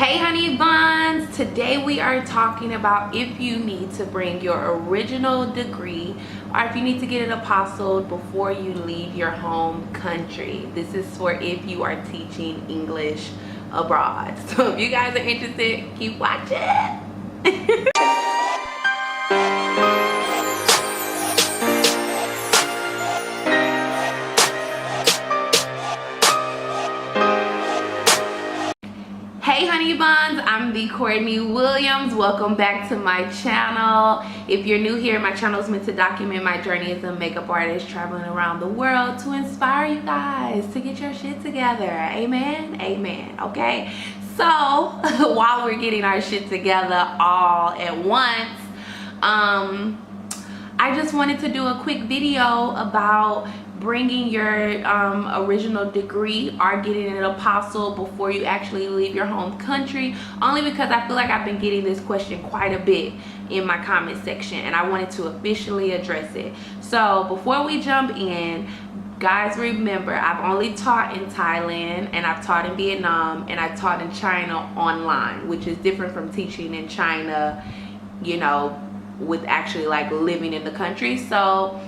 Hey honey buns, today we are talking about if you need to bring your original degree or if you need to get it apostilled before you leave your home country. This is for if you are teaching English abroad. So if you guys are interested, keep watching. Hey honey buns, I'm the Courtney Williams. Welcome back to my channel. If you're new here, my channel is meant to document my journey as a makeup artist traveling around the world to inspire you guys to get your shit together. Amen, amen. Okay, so while we're getting our shit together all at once, I just wanted to do a quick video about bringing your original degree or getting an apostle before you actually leave your home country, only because I feel like I've been getting this question quite a bit in my comment section and I wanted to officially address it. So before we jump in, guys, remember I've only taught in Thailand and I've taught in Vietnam and I've taught in China online, which is different from teaching in China, you know, with actually like living in the country. So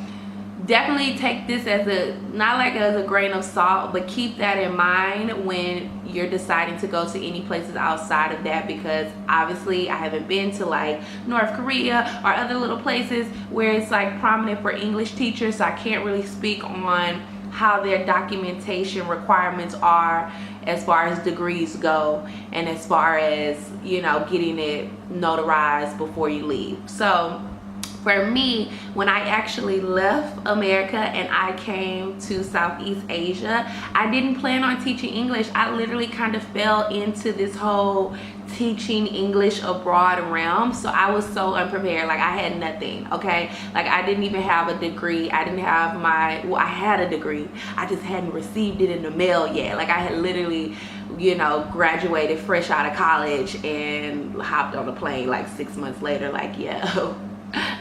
definitely take this as a, not like as a grain of salt, but keep that in mind when you're deciding to go to any places outside of that, because obviously I haven't been to like North Korea or other little places where it's like prominent for English teachers, so I can't really speak on how their documentation requirements are as far as degrees go and as far as, you know, getting it notarized before you leave. So for me, when I actually left America and I came to Southeast Asia, I didn't plan on teaching English. I literally kind of fell into this whole teaching English abroad realm. So I was so unprepared. Like I had nothing, okay? Like I didn't even have a degree. I didn't have my, well, I had a degree. I just hadn't received it in the mail yet. Like I had literally, you know, graduated fresh out of college and hopped on a plane like 6 months later, like, yeah,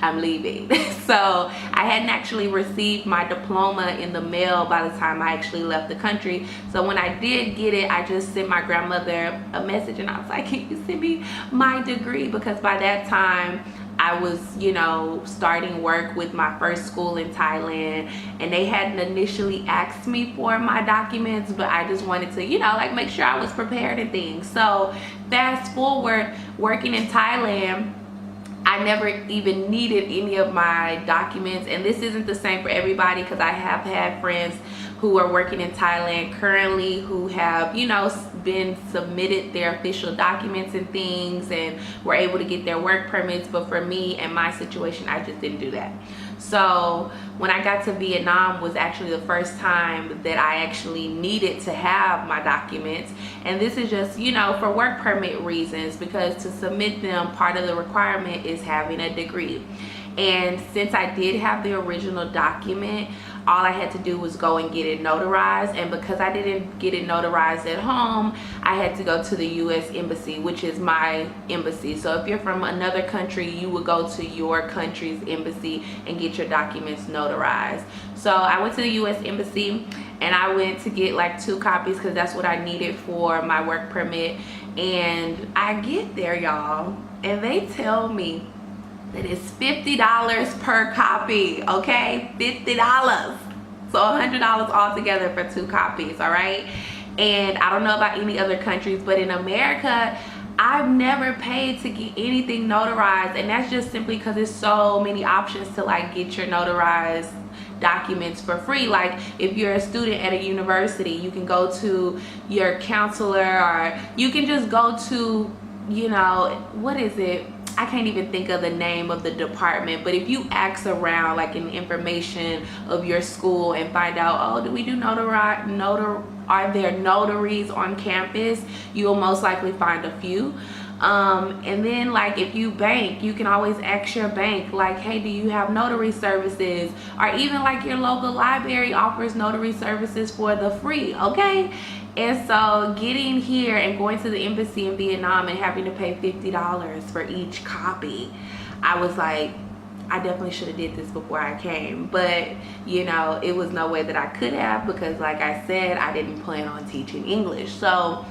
I'm leaving. So I hadn't actually received my diploma in the mail by the time I actually left the country. So when I did get it, I just sent my grandmother a message and I was like, can you send me my degree? Because by that time I was, you know, starting work with my first school in Thailand and they hadn't initially asked me for my documents, but I just wanted to, you know, like make sure I was prepared and things. So fast forward, working in Thailand, I never even needed any of my documents, and this isn't the same for everybody because I have had friends who are working in Thailand currently who have, you know, been submitted their official documents and things and were able to get their work permits. But for me and my situation, I just didn't do that. So when I got to Vietnam was actually the first time that I actually needed to have my documents, and this is just, you know, for work permit reasons, because to submit them, part of the requirement is having a degree. And since I did have the original document, all I had to do was go and get it notarized, and because I didn't get it notarized at home, I had to go to the US Embassy, which is my embassy. So if you're from another country, you would go to your country's embassy and get your documents notarized. So I went to the US Embassy and I went to get like 2 copies because that's what I needed for my work permit. And I get there, y'all, and they tell me that it's $50 per copy, okay? $50. So $100 altogether for 2 copies, all right? And I don't know about any other countries, but in America, I've never paid to get anything notarized, and that's just simply because there's so many options to like get your notarized documents for free. Like if you're a student at a university, you can go to your counselor, or you can just go to, you know, what is it? I can't even think of the name of the department, but if you ask around like in information of your school and find out, oh, do we do are there notaries on campus, you will most likely find a few. And then like if you bank, you can always ask your bank like, hey, do you have notary services? Or even like your local library offers notary services for the free, okay? And so getting here and going to the embassy in Vietnam and having to pay $50 for each copy, I was like, I definitely should have did this before I came. But, you know, it was no way that I could have, because like I said, I didn't plan on teaching English. So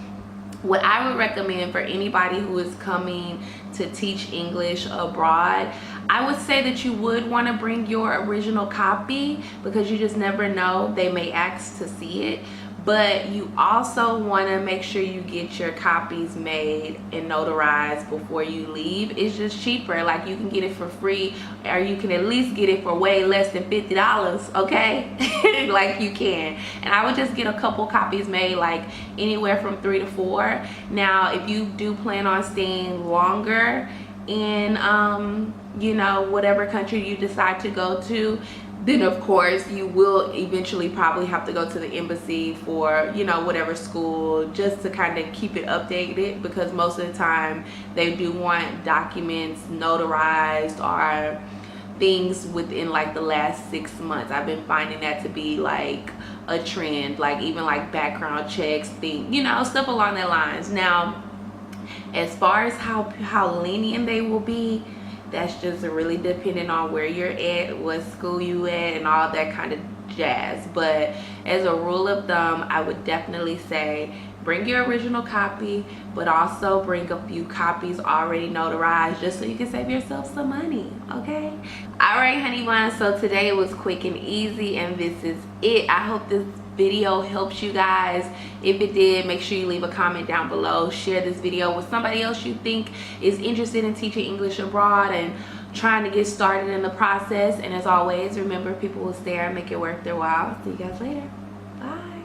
what I would recommend for anybody who is coming to teach English abroad, I would say that you would want to bring your original copy, because you just never know, they may ask to see it. But you also want to make sure you get your copies made and notarized before you leave. It's just cheaper. Like, you can get it for free, or you can at least get it for way less than $50, okay? Like, you can. And I would just get a couple copies made, like anywhere from 3 to 4. Now, if you do plan on staying longer in you know, whatever country you decide to go to, then of course you will eventually probably have to go to the embassy for, you know, whatever school, just to kind of keep it updated, because most of the time they do want documents notarized or things within like the last 6 months. I've been finding that to be like a trend, like even like background checks, thing, you know, stuff along that lines. Now, as far as how lenient they will be, that's just really dependent on where you're at, what school you at, and all that kind of jazz. But as a rule of thumb, I would definitely say bring your original copy, but also bring a few copies already notarized, just so you can save yourself some money, okay? All right, honey buns, so today it was quick and easy, and this is it. I hope this video helps you guys. If it did, make sure you leave a comment down below. Share this video with somebody else you think is interested in teaching English abroad and trying to get started in the process. And as always, remember, people will stay and make it worth their while. See you guys later. Bye.